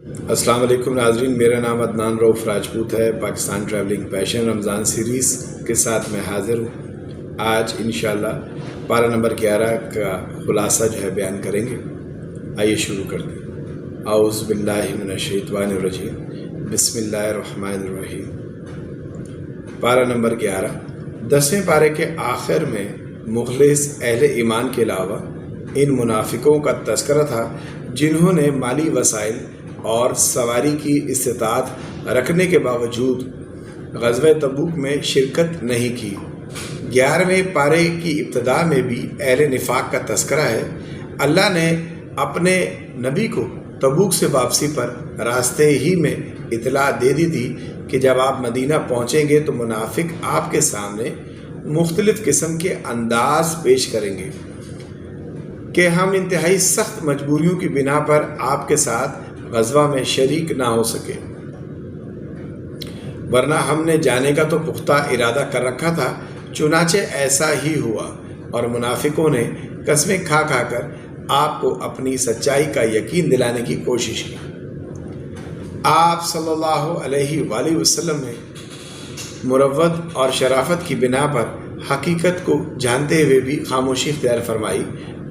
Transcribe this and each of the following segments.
السلام علیکم ناظرین، میرا نام عدنان رؤف راجپوت ہے۔ پاکستان ٹریولنگ پیشن رمضان سیریز کے ساتھ میں حاضر ہوں۔ آج انشاءاللہ پارہ نمبر 11 کا خلاصہ بیان کریں گے۔ آئیے شروع کرتے ہیں۔ اعوذ باللہ من الشیطان الرجیم، بسم اللہ الرحمن الرحیم۔ پارہ نمبر 11 10ویں پارے کے آخر میں مخلص اہل ایمان کے علاوہ ان منافقوں کا تذکرہ تھا جنہوں نے مالی وسائل اور سواری کی استطاعت رکھنے کے باوجود غزوہ تبوک میں شرکت نہیں کی۔ 11ویں پارے کی ابتدا میں بھی اہل نفاق کا تذکرہ ہے۔ اللہ نے اپنے نبی کو تبوک سے واپسی پر راستے ہی میں اطلاع دے دی تھی کہ جب آپ مدینہ پہنچیں گے تو منافق آپ کے سامنے مختلف قسم کے انداز پیش کریں گے کہ ہم انتہائی سخت مجبوریوں کی بنا پر آپ کے ساتھ غزوہ میں شریک نہ ہو سکے، ورنہ ہم نے جانے کا تو پختہ ارادہ کر رکھا تھا۔ چنانچہ ایسا ہی ہوا اور منافقوں نے قسمیں کھا کھا کر آپ کو اپنی سچائی کا یقین دلانے کی کوشش کی۔ آپ صلی اللہ علیہ وآلہ وسلم نے مروت اور شرافت کی بنا پر حقیقت کو جانتے ہوئے بھی خاموشی اختیار فرمائی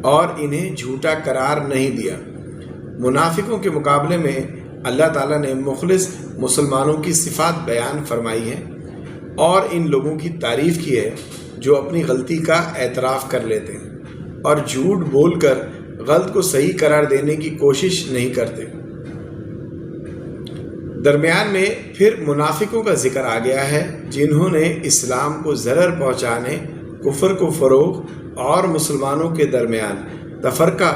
اور انہیں جھوٹا قرار نہیں دیا۔ منافقوں کے مقابلے میں اللہ تعالیٰ نے مخلص مسلمانوں کی صفات بیان فرمائی ہیں اور ان لوگوں کی تعریف کی ہے جو اپنی غلطی کا اعتراف کر لیتے ہیں اور جھوٹ بول کر غلط کو صحیح قرار دینے کی کوشش نہیں کرتے۔ درمیان میں پھر منافقوں کا ذکر آ گیا ہے جنہوں نے اسلام کو ضرر پہنچانے، کفر کو فروغ اور مسلمانوں کے درمیان تفرقہ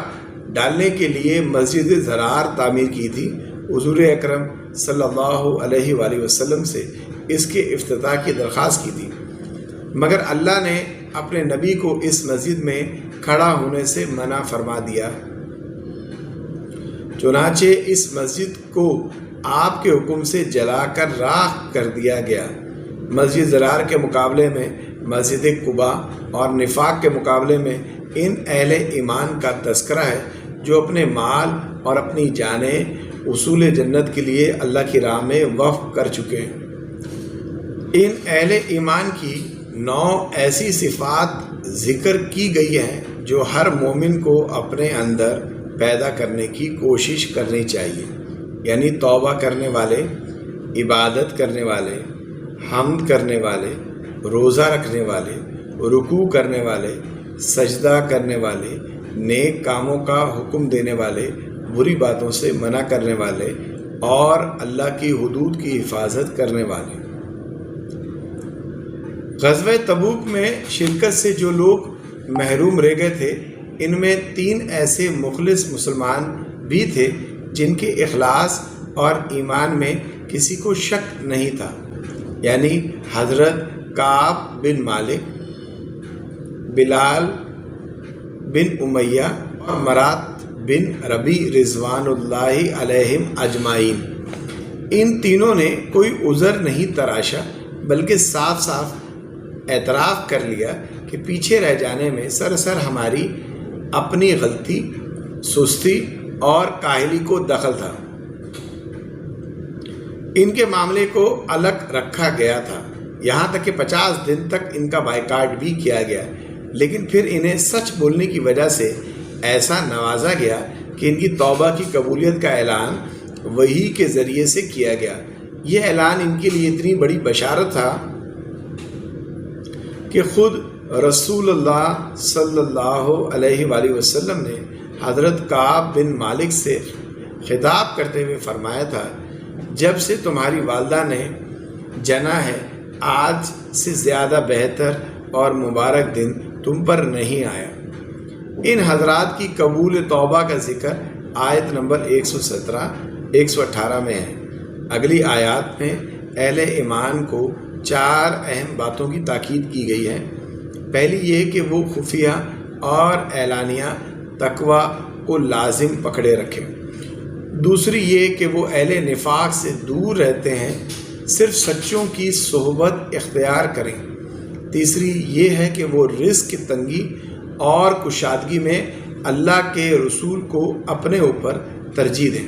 ڈالنے کے لیے مسجد ضرار تعمیر کی تھی۔ حضور اکرم صلی اللہ علیہ وآلہ وسلم سے اس کے افتتاح کی درخواست کی تھی، مگر اللہ نے اپنے نبی کو اس مسجد میں کھڑا ہونے سے منع فرما دیا۔ چنانچہ اس مسجد کو آپ کے حکم سے جلا کر راکھ کر دیا گیا۔ مسجد ضرار کے مقابلے میں مسجد قباء اور نفاق کے مقابلے میں ان اہل ایمان کا تذکرہ ہے جو اپنے مال اور اپنی جانیں اصول جنت کے لیے اللہ کی راہ میں وقف کر چکے ہیں۔ ان اہل ایمان کی 9 ایسی صفات ذکر کی گئی ہیں جو ہر مومن کو اپنے اندر پیدا کرنے کی کوشش کرنی چاہیے، یعنی توبہ کرنے والے، عبادت کرنے والے، حمد کرنے والے، روزہ رکھنے والے، رکوع کرنے والے، سجدہ کرنے والے، نیک کاموں کا حکم دینے والے، بری باتوں سے منع کرنے والے اور اللہ کی حدود کی حفاظت کرنے والے۔ غزوہ تبوک میں شرکت سے جو لوگ محروم رہ گئے تھے ان میں 3 ایسے مخلص مسلمان بھی تھے جن کے اخلاص اور ایمان میں کسی کو شک نہیں تھا، یعنی حضرت کعب بن مالک، بلال بن امیہ اور مرات بن ربی رضوان اللہ علیہم اجمعین۔ ان تینوں نے کوئی عذر نہیں تراشا بلکہ صاف صاف اعتراف کر لیا کہ پیچھے رہ جانے میں سراسر ہماری اپنی غلطی، سستی اور کاہلی کو دخل تھا۔ ان کے معاملے کو الگ رکھا گیا تھا، یہاں تک کہ 50 دن تک ان کا بائیکاٹ بھی کیا گیا، لیکن پھر انہیں سچ بولنے کی وجہ سے ایسا نوازا گیا کہ ان کی توبہ کی قبولیت کا اعلان وحی کے ذریعے سے کیا گیا۔ یہ اعلان ان کے لیے اتنی بڑی بشارت تھا کہ خود رسول اللہ صلی اللہ علیہ وآلہ وسلم نے حضرت کعب بن مالک سے خطاب کرتے ہوئے فرمایا تھا، جب سے تمہاری والدہ نے جنا ہے آج سے زیادہ بہتر اور مبارک دن تم پر نہیں آیا۔ ان حضرات کی قبول توبہ کا ذکر آیت نمبر 117 118 میں ہے۔ اگلی آیات میں اہل ایمان کو 4 اہم باتوں کی تاکید کی گئی ہے۔ پہلی یہ کہ وہ خفیہ اور اعلانیہ تقوی کو لازم پکڑے رکھیں۔ دوسری یہ کہ وہ اہل نفاق سے دور رہتے ہیں، صرف سچوں کی صحبت اختیار کریں۔ تیسری یہ ہے کہ وہ رزق کی تنگی اور کشادگی میں اللہ کے رسول کو اپنے اوپر ترجیح دیں۔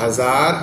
1000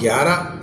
11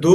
2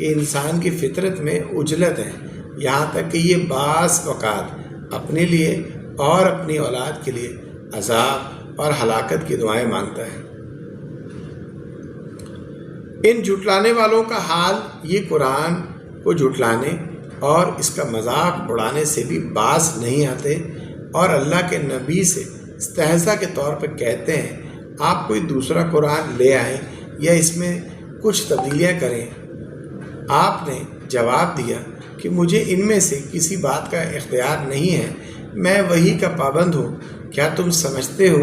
کہ انسان کی فطرت میں عجلت ہے، یہاں تک کہ یہ بعض اوقات اپنے لیے اور اپنی اولاد کے لیے عذاب اور ہلاکت کی دعائیں مانگتا ہے۔ ان جھٹلانے والوں کا حال یہ قرآن کو جھٹلانے اور اس کا مذاق اڑانے سے بھی باز نہیں آتے اور اللہ کے نبی سے استہزاء کے طور پر کہتے ہیں آپ کوئی دوسرا قرآن لے آئیں یا اس میں کچھ تبدیلیاں کریں۔ آپ نے جواب دیا کہ مجھے ان میں سے کسی بات کا اختیار نہیں ہے، میں وحی کا پابند ہوں۔ کیا تم سمجھتے ہو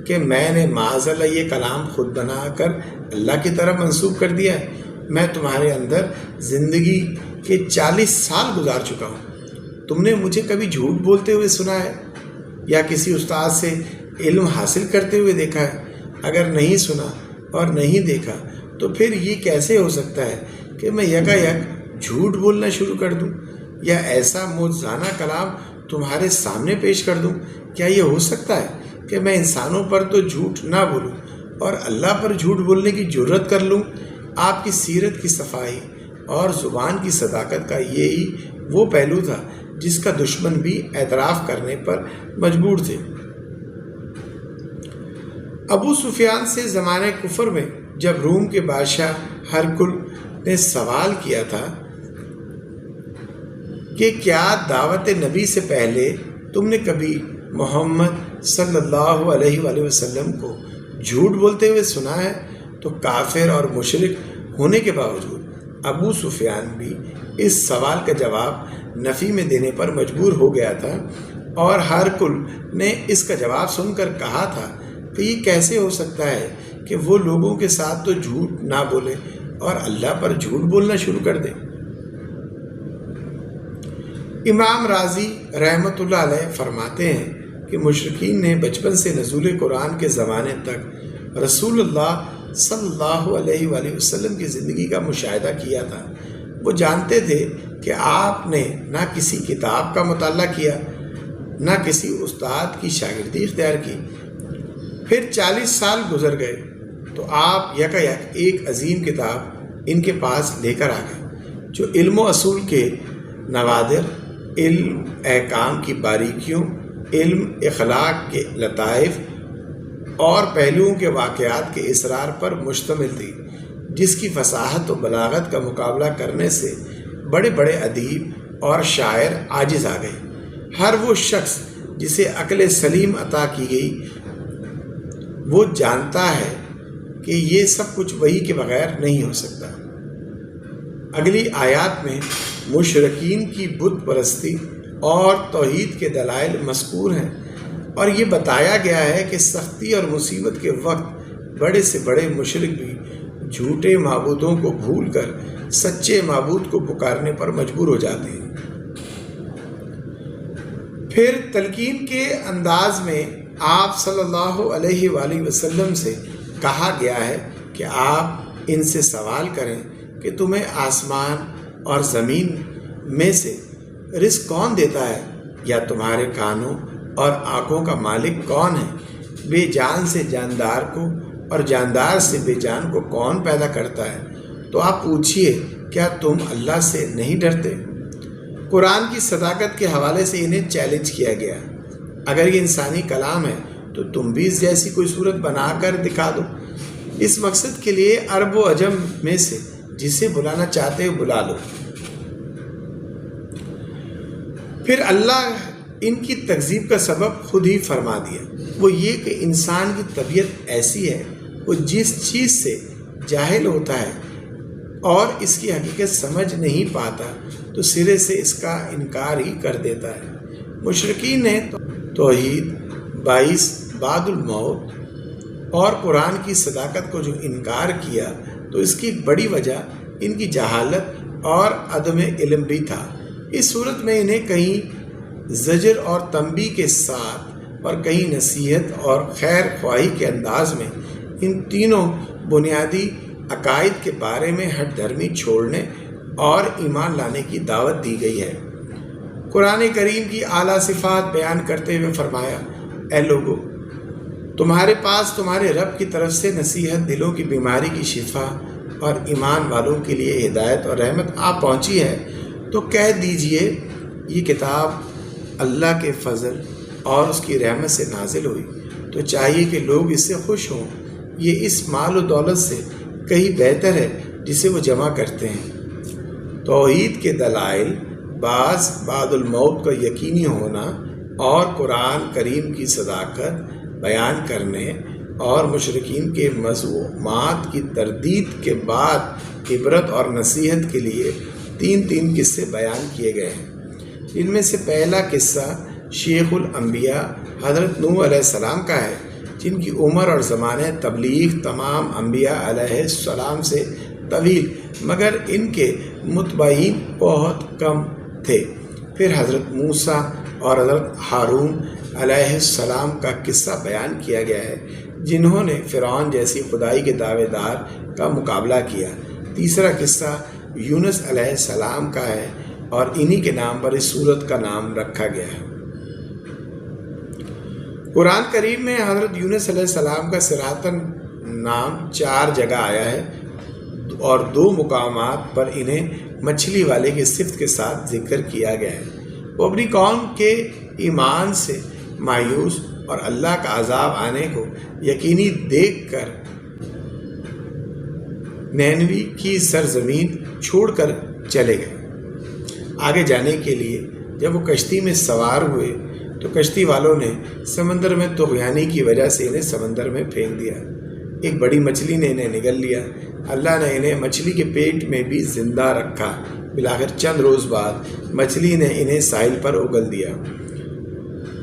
کہ میں نے معاذ اللہ یہ کلام خود بنا کر اللہ کی طرف منسوب کر دیا ہے؟ میں تمہارے اندر زندگی کے 40 سال گزار چکا ہوں۔ تم نے مجھے کبھی جھوٹ بولتے ہوئے سنا ہے یا کسی استاد سے علم حاصل کرتے ہوئے دیکھا ہے؟ اگر نہیں سنا اور نہیں دیکھا تو پھر یہ کیسے ہو سکتا ہے کہ میں یکایک جھوٹ بولنا شروع کر دوں یا ایسا معجزانہ کلام تمہارے سامنے پیش کر دوں؟ کیا یہ ہو سکتا ہے کہ میں انسانوں پر تو جھوٹ نہ بولوں اور اللہ پر جھوٹ بولنے کی جرت کر لوں؟ آپ کی سیرت کی صفائی اور زبان کی صداقت کا یہی وہ پہلو تھا جس کا دشمن بھی اعتراف کرنے پر مجبور تھے۔ ابو سفیان سے زمانہ کفر میں جب روم کے بادشاہ ہرقل نے سوال کیا تھا کہ کیا دعوت نبی سے پہلے تم نے کبھی محمد صلی اللہ علیہ وآلہ وسلم کو جھوٹ بولتے ہوئے سنا ہے، تو کافر اور مشرک ہونے کے باوجود ابو سفیان بھی اس سوال کا جواب نفی میں دینے پر مجبور ہو گیا تھا، اور ہرقل نے اس کا جواب سن کر کہا تھا کہ یہ کیسے ہو سکتا ہے کہ وہ لوگوں کے ساتھ تو جھوٹ نہ بولے اور اللہ پر جھوٹ بولنا شروع کر دے۔ امام راضی رحمۃ اللہ علیہ فرماتے ہیں کہ مشرکین نے بچپن سے نزول قرآن کے زمانے تک رسول اللہ صلی اللہ علیہ وآلہ وسلم کی زندگی کا مشاہدہ کیا تھا۔ وہ جانتے تھے کہ آپ نے نہ کسی کتاب کا مطالعہ کیا، نہ کسی استاد کی شاگردی اختیار کی۔ پھر 40 سال گزر گئے تو آپ یکایک ایک عظیم کتاب ان کے پاس لے کر آ گئے جو علم و اصول کے نوادر، علم احکام کی باریکیوں، علم اخلاق کے لطائف اور پہلوؤں کے واقعات کے اسرار پر مشتمل تھی، جس کی فصاحت و بلاغت کا مقابلہ کرنے سے بڑے بڑے ادیب اور شاعر عاجز آ گئے۔ ہر وہ شخص جسے عقل سلیم عطا کی گئی وہ جانتا ہے کہ یہ سب کچھ وحی کے بغیر نہیں ہو سکتا۔ اگلی آیات میں مشرکین کی بت پرستی اور توحید کے دلائل مذکور ہیں، اور یہ بتایا گیا ہے کہ سختی اور مصیبت کے وقت بڑے سے بڑے مشرک بھی جھوٹے معبودوں کو بھول کر سچے معبود کو پکارنے پر مجبور ہو جاتے ہیں۔ پھر تلقین کے انداز میں آپ صلی اللہ علیہ وآلہ وسلم سے کہا گیا ہے کہ آپ ان سے سوال کریں کہ تمہیں آسمان اور زمین میں سے رزق کون دیتا ہے، یا تمہارے کانوں اور آنکھوں کا مالک کون ہے؟ بے جان سے جاندار کو اور جاندار سے بے جان کو کون پیدا کرتا ہے؟ تو آپ پوچھئے کیا تم اللہ سے نہیں ڈرتے؟ قرآن کی صداقت کے حوالے سے انہیں چیلنج کیا گیا، اگر یہ انسانی کلام ہے تو تم بھی اس جیسی کوئی صورت بنا کر دکھا دو۔ اس مقصد کے لیے عرب و عجم میں سے جسے بلانا چاہتے ہو بلا لو۔ پھر اللہ ان کی تکذیب کا سبب خود ہی فرما دیا، وہ یہ کہ انسان کی طبیعت ایسی ہے، وہ جس چیز سے جاہل ہوتا ہے اور اس کی حقیقت سمجھ نہیں پاتا تو سرے سے اس کا انکار ہی کر دیتا ہے۔ مشرکین نے توحید، باعث بعد الموت اور قرآن کی صداقت کو جو انکار کیا تو اس کی بڑی وجہ ان کی جہالت اور عدم علم بھی تھا۔ اس صورت میں انہیں کہیں زجر اور تنبیہ کے ساتھ اور کہیں نصیحت اور خیر خواہی کے انداز میں ان تینوں بنیادی عقائد کے بارے میں ہٹ دھرمی چھوڑنے اور ایمان لانے کی دعوت دی گئی ہے۔ قرآن کریم کی اعلیٰ صفات بیان کرتے ہوئے فرمایا، اے لوگو، تمہارے پاس تمہارے رب کی طرف سے نصیحت، دلوں کی بیماری کی شفا اور ایمان والوں کے لیے ہدایت اور رحمت آپ پہنچی ہے، تو کہہ دیجئے یہ کتاب اللہ کے فضل اور اس کی رحمت سے نازل ہوئی، تو چاہیے کہ لوگ اس سے خوش ہوں۔ یہ اس مال و دولت سے کہیں بہتر ہے جسے وہ جمع کرتے ہیں۔ توحید کے دلائل، بعد الموت کا یقینی ہونا اور قرآن کریم کی صداقت بیان کرنے اور مشرکین کے مذمومات کی تردید کے بعد عبرت اور نصیحت کے لیے تین قصے بیان کیے گئے ہیں۔ ان میں سے پہلا قصہ شیخ الانبیاء حضرت نوح علیہ السلام کا ہے، جن کی عمر اور زمانہ تبلیغ تمام انبیاء علیہ السلام سے طویل، مگر ان کے متبعین بہت کم تھے۔ پھر حضرت موسیٰ اور حضرت ہارون علیہ السلام کا قصہ بیان کیا گیا ہے، جنہوں نے فرعون جیسی خدائی کے دعوے دار کا مقابلہ کیا۔ تیسرا قصہ یونس علیہ السلام کا ہے اور انہی کے نام پر اس سورت کا نام رکھا گیا ہے۔ قرآن کریم میں حضرت یونس علیہ السلام کا صراطن نام 4 جگہ آیا ہے اور 2 مقامات پر انہیں مچھلی والے کی صفت کے ساتھ ذکر کیا گیا ہے۔ وہ اپنی قوم کے ایمان سے مایوس اور اللہ کا عذاب آنے کو یقینی دیکھ کر نینوی کی سرزمین چھوڑ کر چلے گئے۔ آگے جانے کے لیے جب وہ کشتی میں سوار ہوئے تو کشتی والوں نے سمندر میں طغیانی کی وجہ سے انہیں سمندر میں پھینک دیا۔ ایک بڑی مچھلی نے انہیں نگل لیا۔ اللہ نے انہیں مچھلی کے پیٹ میں بھی زندہ رکھا۔ بالآخر چند روز بعد مچھلی نے انہیں ساحل پر اگل دیا۔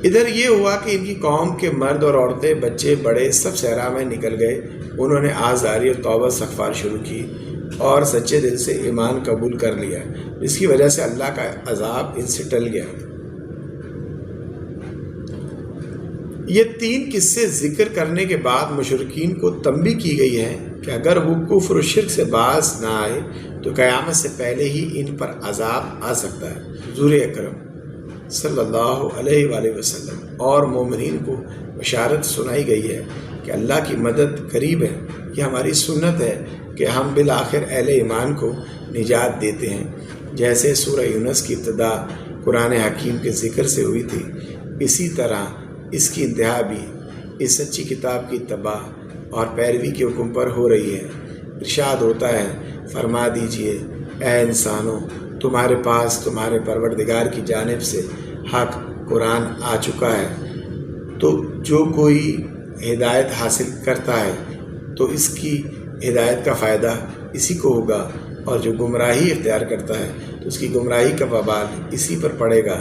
ادھر یہ ہوا کہ ان کی قوم کے مرد اور عورتیں، بچے بڑے سب صحرا میں نکل گئے۔ انہوں نے آزاری اور توبہ استغفار شروع کی اور سچے دل سے ایمان قبول کر لیا، جس کی وجہ سے اللہ کا عذاب ان سے ٹل گیا۔ یہ 3 قصے ذکر کرنے کے بعد مشرکین کو تنبیہ کی گئی ہے کہ اگر وہ کفر و شرک سے باز نہ آئے تو قیامت سے پہلے ہی ان پر عذاب آ سکتا ہے۔ حضور اکرم صلی اللہ علیہ وآلہ وسلم اور مومنین کو بشارت سنائی گئی ہے کہ اللہ کی مدد قریب ہے۔ یہ ہماری سنت ہے کہ ہم بالآخر اہل ایمان کو نجات دیتے ہیں، جیسے سورہ یونس کی ابتدا قرآن حکیم کے ذکر سے ہوئی تھی، اسی طرح اس کی انتہا بھی اس سچی کتاب کی اتباع اور پیروی کے حکم پر ہو رہی ہے۔ ارشاد ہوتا ہے، فرما دیجئے اے انسانوں، تمہارے پاس تمہارے پروردگار کی جانب سے حق قرآن آ چکا ہے، تو جو کوئی ہدایت حاصل کرتا ہے تو اس کی ہدایت کا فائدہ اسی کو ہوگا، اور جو گمراہی اختیار کرتا ہے تو اس کی گمراہی کا وبال اسی پر پڑے گا،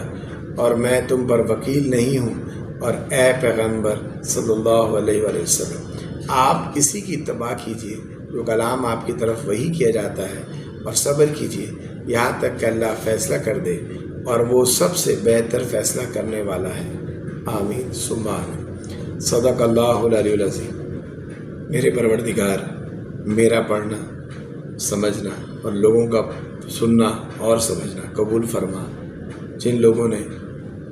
اور میں تم پر وکیل نہیں ہوں۔ اور اے پیغمبر صلی اللہ علیہ وآلہ وسلم، آپ اسی کی اتباع کیجیے جو کلام آپ کی طرف وحی کیا جاتا ہے، اور صبر کیجیے یہاں تک کہ اللہ فیصلہ کر دے، اور وہ سب سے بہتر فیصلہ کرنے والا ہے۔ آمین ثم آمین۔ صدق اللہ العلی العظیم۔ میرے پروردگار، میرا پڑھنا، سمجھنا اور لوگوں کا سننا اور سمجھنا قبول فرما۔ جن لوگوں نے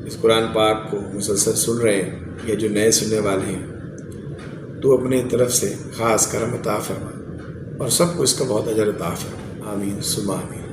اس قرآن پاک کو مسلسل سن رہے ہیں یا جو نئے سننے والے ہیں، تو اپنے طرف سے خاص کرم عطا فرما اور سب کو اس کا بہت اجر عطا فرما۔ آمین ثم آمین۔